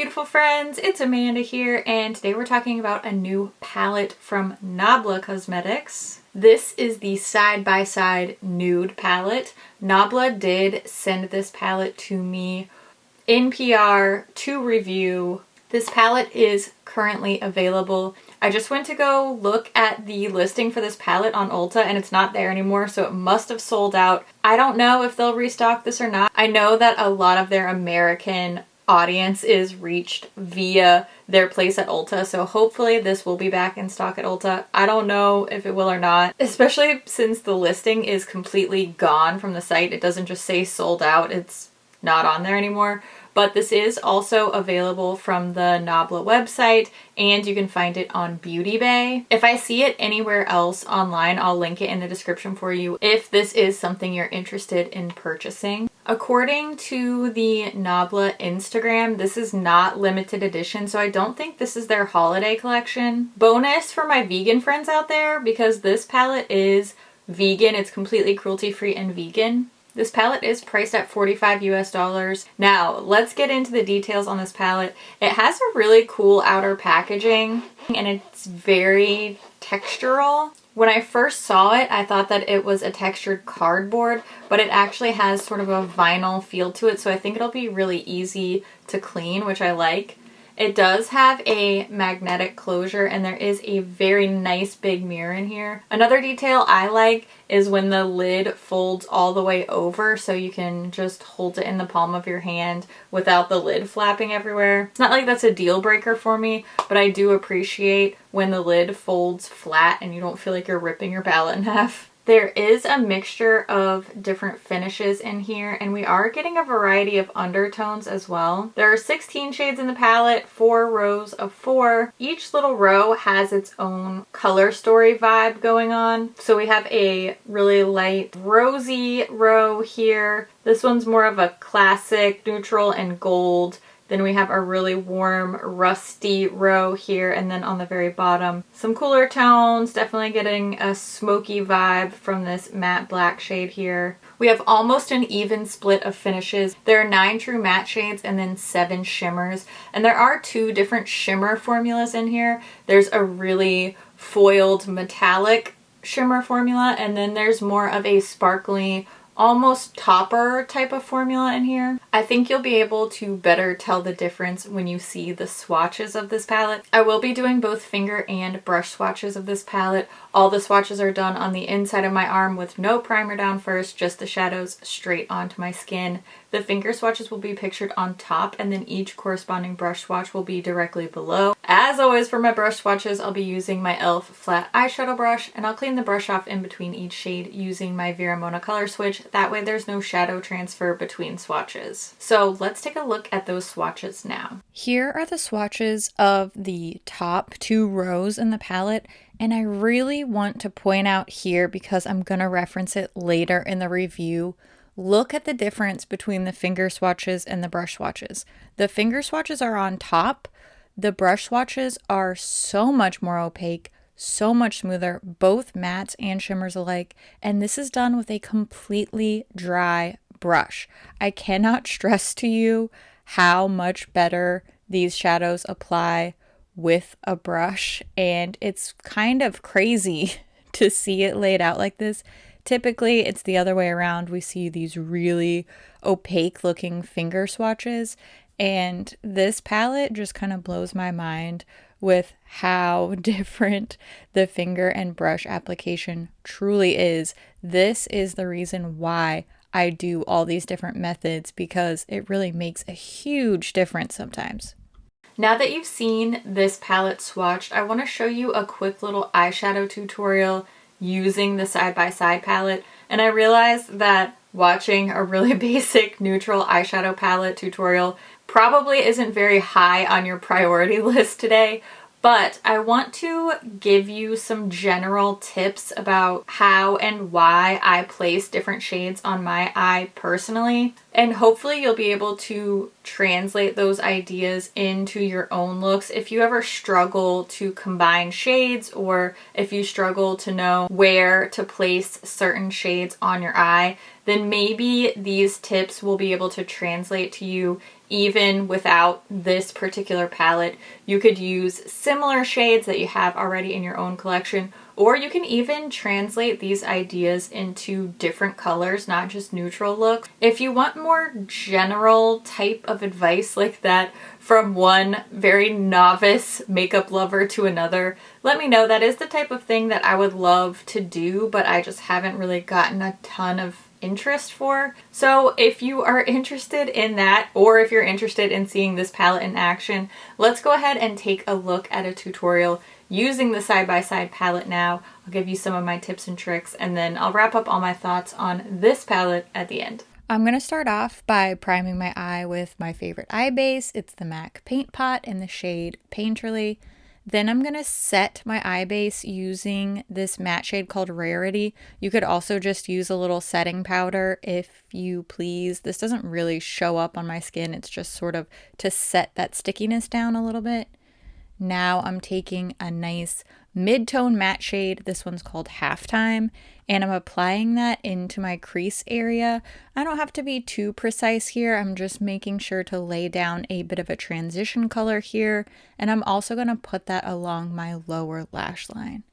beautiful friends, it's Amanda here, and today we're talking about a new palette from Nabla Cosmetics. This is the side-by-side nude palette. Nabla did send this palette to me in PR to review. This palette is currently available. I just went to go look at the listing for this palette on Ulta and it's not there anymore, so it must have sold out. I don't know if they'll restock this or not. I know that a lot of their American audience is reached via their place at Ulta, so hopefully this will be back in stock at Ulta. I don't know if it will or not, especially since the listing is completely gone from the site. It doesn't just say sold out, it's not on there anymore. But this is also available from the Nabla website, and you can find it on Beauty Bay. If I see it anywhere else online, I'll link it in the description for you if this is something you're interested in purchasing. According to the Nabla Instagram, this is not limited edition, so I don't think this is their holiday collection. Bonus for my vegan friends out there, because this palette is vegan, it's completely cruelty-free and vegan. This palette is priced at $45 US. Now, let's get into the details on this palette. It has a really cool outer packaging and it's very textural. When I first saw it, I thought that it was a textured cardboard, but it actually has sort of a vinyl feel to it, so I think it'll be really easy to clean, which I like. It does have a magnetic closure and there is a very nice big mirror in here. Another detail I like is when the lid folds all the way over, so you can just hold it in the palm of your hand without the lid flapping everywhere. It's not like that's a deal breaker for me, but I do appreciate when the lid folds flat and you don't feel like you're ripping your palette in half. There is a mixture of different finishes in here, and we are getting a variety of undertones as well. There are 16 shades in the palette, 4 rows of 4. Each little row has its own color story vibe going on. So we have a really light rosy row here. This one's more of a classic neutral and gold. Then we have a really warm, rusty row here, and then on the very bottom, some cooler tones, definitely getting a smoky vibe from this matte black shade here. We have almost an even split of finishes. There are 9 true matte shades and then 7 shimmers, and there are 2 different shimmer formulas in here. There's a really foiled metallic shimmer formula, and then there's more of a sparkly, almost topper type of formula in here. I think you'll be able to better tell the difference when you see the swatches of this palette. I will be doing both finger and brush swatches of this palette. All the swatches are done on the inside of my arm with no primer down first, just the shadows straight onto my skin. The finger swatches will be pictured on top, and then each corresponding brush swatch will be directly below. As always, for my brush swatches, I'll be using my e.l.f. flat eyeshadow brush, and I'll clean the brush off in between each shade using my Vera Mona color switch. That way there's no shadow transfer between swatches. So let's take a look at those swatches now. Here are the swatches of the top 2 rows in the palette, and I really want to point out here, because I'm gonna reference it later in the review, look at the difference between the finger swatches and the brush swatches. The finger swatches are on top. The brush swatches are so much more opaque, so much smoother, both mattes and shimmers alike, and this is done with a completely dry brush. I cannot stress to you how much better these shadows apply with a brush, and it's kind of crazy to see it laid out like this. Typically, it's the other way around. We see these really opaque looking finger swatches, and this palette just kind of blows my mind with how different the finger and brush application truly is. This is the reason why I do all these different methods, because it really makes a huge difference sometimes. Now that you've seen this palette swatched, I want to show you a quick little eyeshadow tutorial using the side-by-side palette, and I realized that watching a really basic neutral eyeshadow palette tutorial probably isn't very high on your priority list today, but I want to give you some general tips about how and why I place different shades on my eye personally. And hopefully you'll be able to translate those ideas into your own looks. If you ever struggle to combine shades, or if you struggle to know where to place certain shades on your eye, then maybe these tips will be able to translate to you even without this particular palette, you could use similar shades that you have already in your own collection, or you can even translate these ideas into different colors, not just neutral looks. If you want more general type of advice like that from one very novice makeup lover to another, let me know. That is the type of thing that I would love to do, but I just haven't really gotten a ton of interest for. So if you are interested in that, or if you're interested in seeing this palette in action, let's go ahead and take a look at a tutorial using the side-by-side palette now. I'll give you some of my tips and tricks, and then I'll wrap up all my thoughts on this palette at the end. I'm going to start off by priming my eye with my favorite eye base. It's the MAC Paint Pot in the shade Painterly. Then I'm going to set my eye base using this matte shade called Rarity. You could also just use a little setting powder if you please. This doesn't really show up on my skin. It's just sort of to set that stickiness down a little bit. Now I'm taking a nice mid-tone matte shade. This one's called Halftime, and I'm applying that into my crease area. I don't have to be too precise here. I'm just making sure to lay down a bit of a transition color here, and I'm also going to put that along my lower lash line.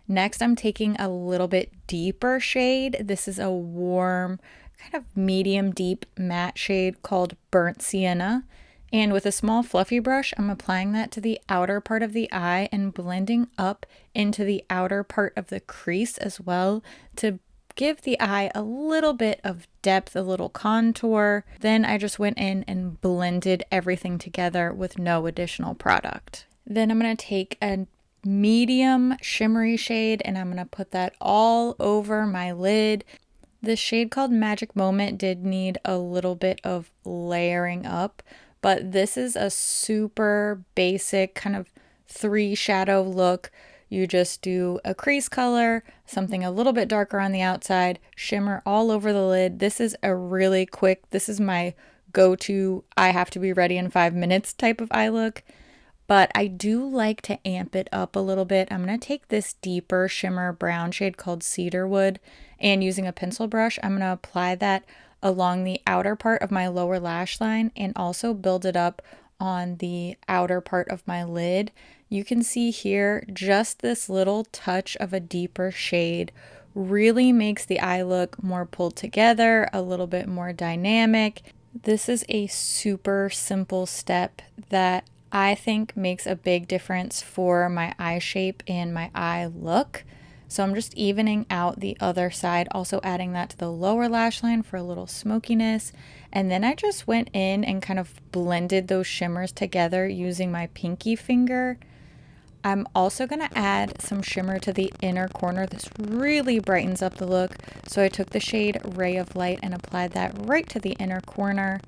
Next, I'm taking a little bit deeper shade. This is a warm, kind of medium deep matte shade called Burnt Sienna. And with a small fluffy brush, I'm applying that to the outer part of the eye and blending up into the outer part of the crease as well to give the eye a little bit of depth, a little contour. Then I just went in and blended everything together with no additional product. Then I'm going to take a medium shimmery shade and I'm going to put that all over my lid. This shade called Magic Moment did need a little bit of layering up, but this is a super basic kind of 3 shadow look. You just do a crease color, something a little bit darker on the outside, shimmer all over the lid. This is a really quick, this is my go-to, I have to be ready in 5 minutes type of eye look. But I do like to amp it up a little bit. I'm going to take this deeper shimmer brown shade called Cedarwood, and using a pencil brush, I'm going to apply that along the outer part of my lower lash line and also build it up on the outer part of my lid. You can see here just this little touch of a deeper shade really makes the eye look more pulled together, a little bit more dynamic. This is a super simple step that I think makes a big difference for my eye shape and my eye look. So I'm just evening out the other side, also adding that to the lower lash line for a little smokiness. And then I just went in and kind of blended those shimmers together using my pinky finger. I'm also going to add some shimmer to the inner corner. This really brightens up the look. So I took the shade Ray of Light and applied that right to the inner corner.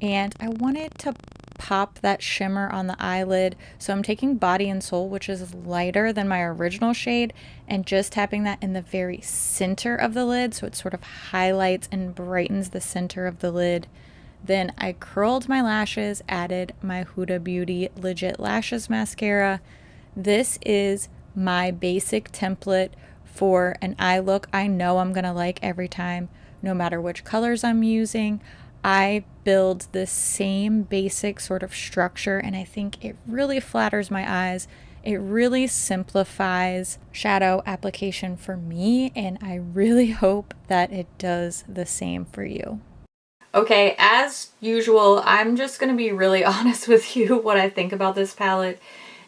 And I wanted to pop that shimmer on the eyelid. So I'm taking Body and Soul, which is lighter than my original shade, and just tapping that in the very center of the lid. So it sort of highlights and brightens the center of the lid. Then I curled my lashes, added my Huda Beauty Legit Lashes Mascara. This is my basic template for an eye look I know I'm gonna like every time, no matter which colors I'm using. I build the same basic sort of structure, and I think it really flatters my eyes. It really simplifies shadow application for me, and I really hope that it does the same for you. Okay, as usual, I'm just going to be really honest with you what I think about this palette.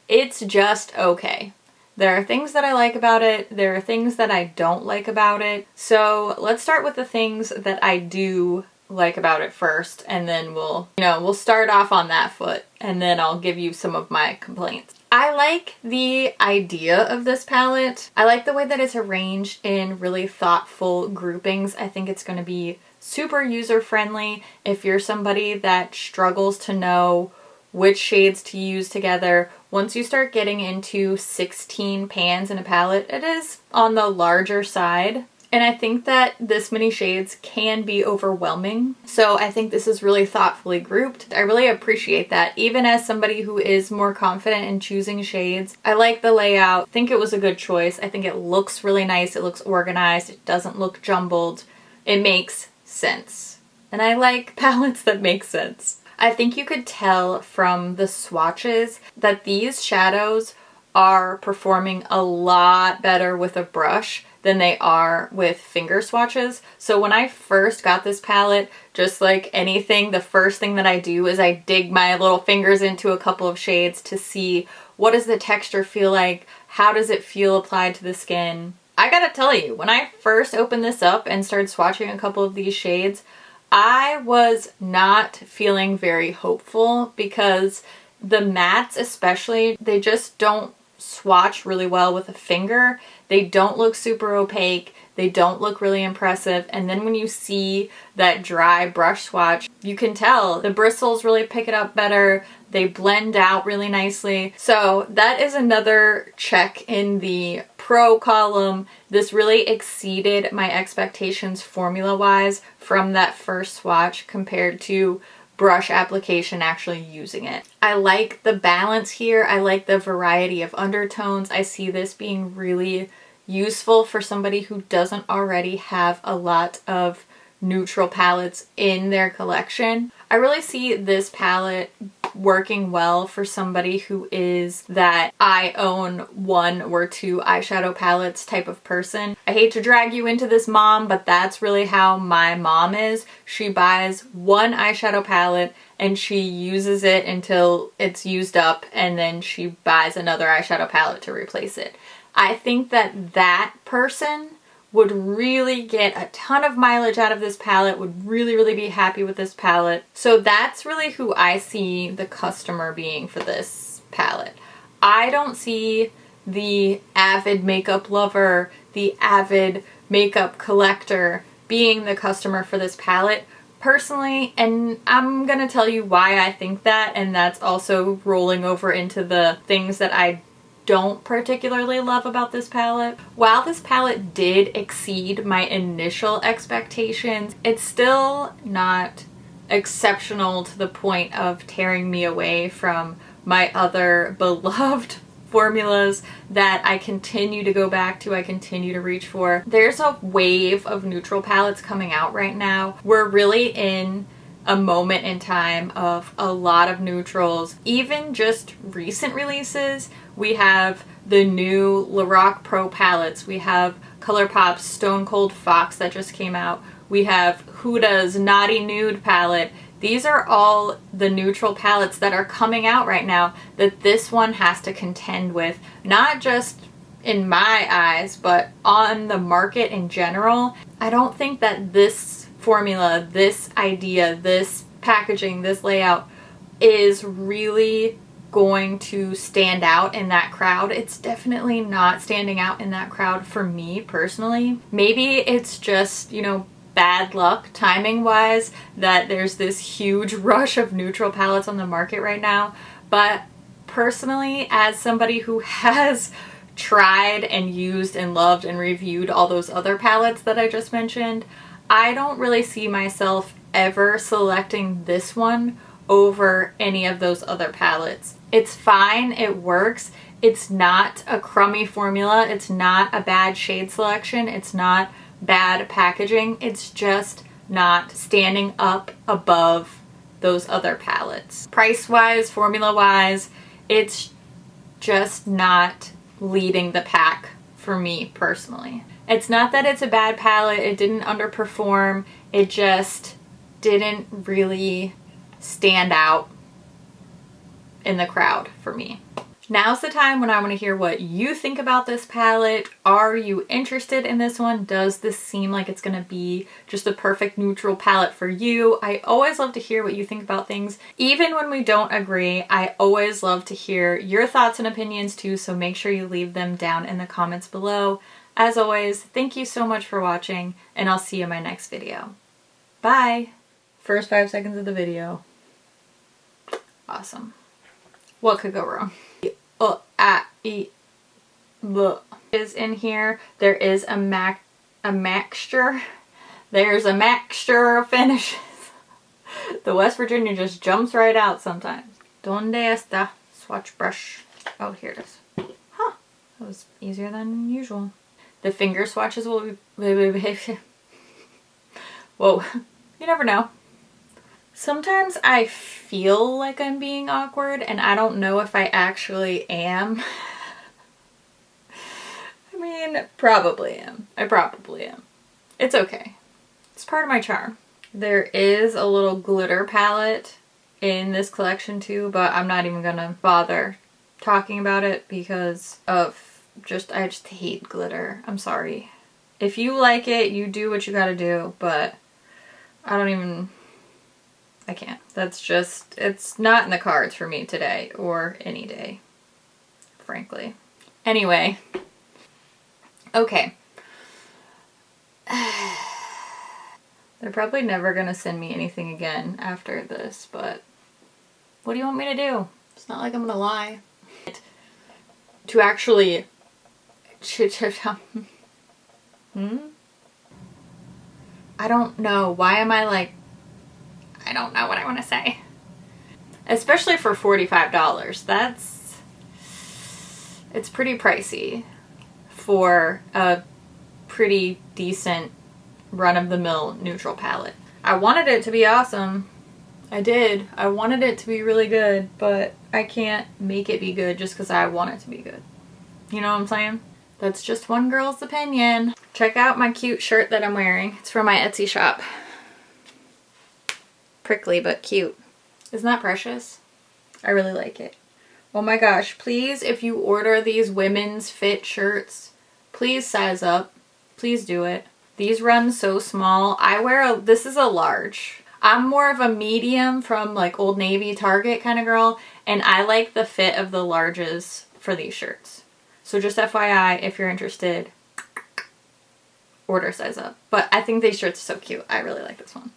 It's just okay. There are things that I like about it. There are things that I don't like about it. So let's start with the things that I do like about it first, and then we'll start off on that foot, and then I'll give you some of my complaints. I like the idea of this palette. I like the way that it's arranged in really thoughtful groupings. I think it's going to be super user-friendly if you're somebody that struggles to know which shades to use together. Once you start getting into 16 pans in a palette, it is on the larger side. And I think that this many shades can be overwhelming. So I think this is really thoughtfully grouped. I really appreciate that. Even as somebody who is more confident in choosing shades, I like the layout. I think it was a good choice. I think it looks really nice. It looks organized. It doesn't look jumbled. It makes sense. And I like palettes that make sense. I think you could tell from the swatches that these shadows are performing a lot better with a brush than they are with finger swatches. So when I first got this palette, just like anything, the first thing that I do is I dig my little fingers into a couple of shades to see what does the texture feel like, how does it feel applied to the skin. I gotta tell you, when I first opened this up and started swatching a couple of these shades, I was not feeling very hopeful because the mattes especially, they just don't swatch really well with a finger. They don't look super opaque. They don't look really impressive. And then when you see that dry brush swatch, you can tell the bristles really pick it up better. They blend out really nicely. So that is another check in the pro column. This really exceeded my expectations formula-wise from that first swatch compared to brush application actually using it. I like the balance here. I like the variety of undertones. I see this being really useful for somebody who doesn't already have a lot of neutral palettes in their collection. I really see this palette working well for somebody who is that I own 1 or 2 eyeshadow palettes type of person. I hate to drag you into this, mom, but that's really how my mom is. She buys 1 eyeshadow palette and she uses it until it's used up, and then she buys another eyeshadow palette to replace it. I think that that person would really get a ton of mileage out of this palette, would really be happy with this palette. So that's really who I see the customer being for this palette. I don't see the avid makeup lover, the avid makeup collector being the customer for this palette personally, and I'm gonna tell you why I think that, and that's also rolling over into the things that I don't particularly love about this palette. While this palette did exceed my initial expectations, it's still not exceptional to the point of tearing me away from my other beloved formulas that I continue to go back to, I continue to reach for. There's a wave of neutral palettes coming out right now. We're really in a moment in time of a lot of neutrals. Even just recent releases, we have the new Lorac Pro palettes. We have ColourPop's Stone Cold Fox that just came out. We have Huda's Naughty Nude palette. These are all the neutral palettes that are coming out right now that this one has to contend with. Not just in my eyes, but on the market in general. I don't think that this formula, this idea, this packaging, this layout is really going to stand out in that crowd. It's definitely not standing out in that crowd for me personally. Maybe it's just, you know, bad luck timing wise that there's this huge rush of neutral palettes on the market right now. But personally, as somebody who has tried and used and loved and reviewed all those other palettes that I just mentioned, I don't really see myself ever selecting this one over any of those other palettes. It's fine, it works. It's not a crummy formula. It's not a bad shade selection. It's not bad packaging. It's just not standing up above those other palettes. Price-wise, formula-wise, it's just not leading the pack for me personally. It's not that it's a bad palette. It didn't underperform. It just didn't really stand out in the crowd for me. Now's the time when I want to hear what you think about this palette. Are you interested in this one? Does this seem like it's going to be just the perfect neutral palette for you? I always love to hear what you think about things. Even when we don't agree, I always love to hear your thoughts and opinions too, so make sure you leave them down in the comments below. As always, thank you so much for watching, and I'll see you in my next video. Bye! First 5 seconds of the video. Awesome. What could go wrong? Is in here. There is a mixture. There's a mixture of finishes. The West Virginia just jumps right out sometimes. Donde está swatch brush? Oh, here it is. Huh. That was easier than usual. The finger swatches will be... Whoa. You never know. Sometimes I feel like I'm being awkward, and I don't know if I actually am. I mean, probably am. I probably am. It's okay. It's part of my charm. There is a little glitter palette in this collection too, but I'm not even gonna bother talking about it because of I just hate glitter. I'm sorry. If you like it, you do what you gotta do, but I can't. That's just, it's not in the cards for me today or any day, frankly. Anyway. Okay. They're probably never gonna send me anything again after this, but what do you want me to do? It's not like I'm gonna lie. To actually... I don't know. Why am I like... I don't know what I want to say. Especially for $45. It's pretty pricey for a pretty decent run-of-the-mill neutral palette. I wanted it to be awesome. I did. I wanted it to be really good, but I can't make it be good just because I want it to be good. You know what I'm saying? That's just one girl's opinion. Check out my cute shirt that I'm wearing. It's from my Etsy shop. Prickly but cute. Isn't that precious? I really like it. Oh my gosh, please, if you order these women's fit shirts, please size up. Please do it. These run so small. This is a large. I'm more of a medium from like Old Navy, Target kind of girl, and I like the fit of the larges for these shirts. So just FYI, if you're interested, order size up. But I think these shirts are so cute. I really like this one.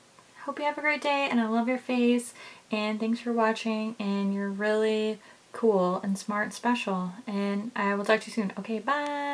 Hope you have a great day, and I love your face, and thanks for watching, and you're really cool and smart and special, and I will talk to you soon. Okay, bye!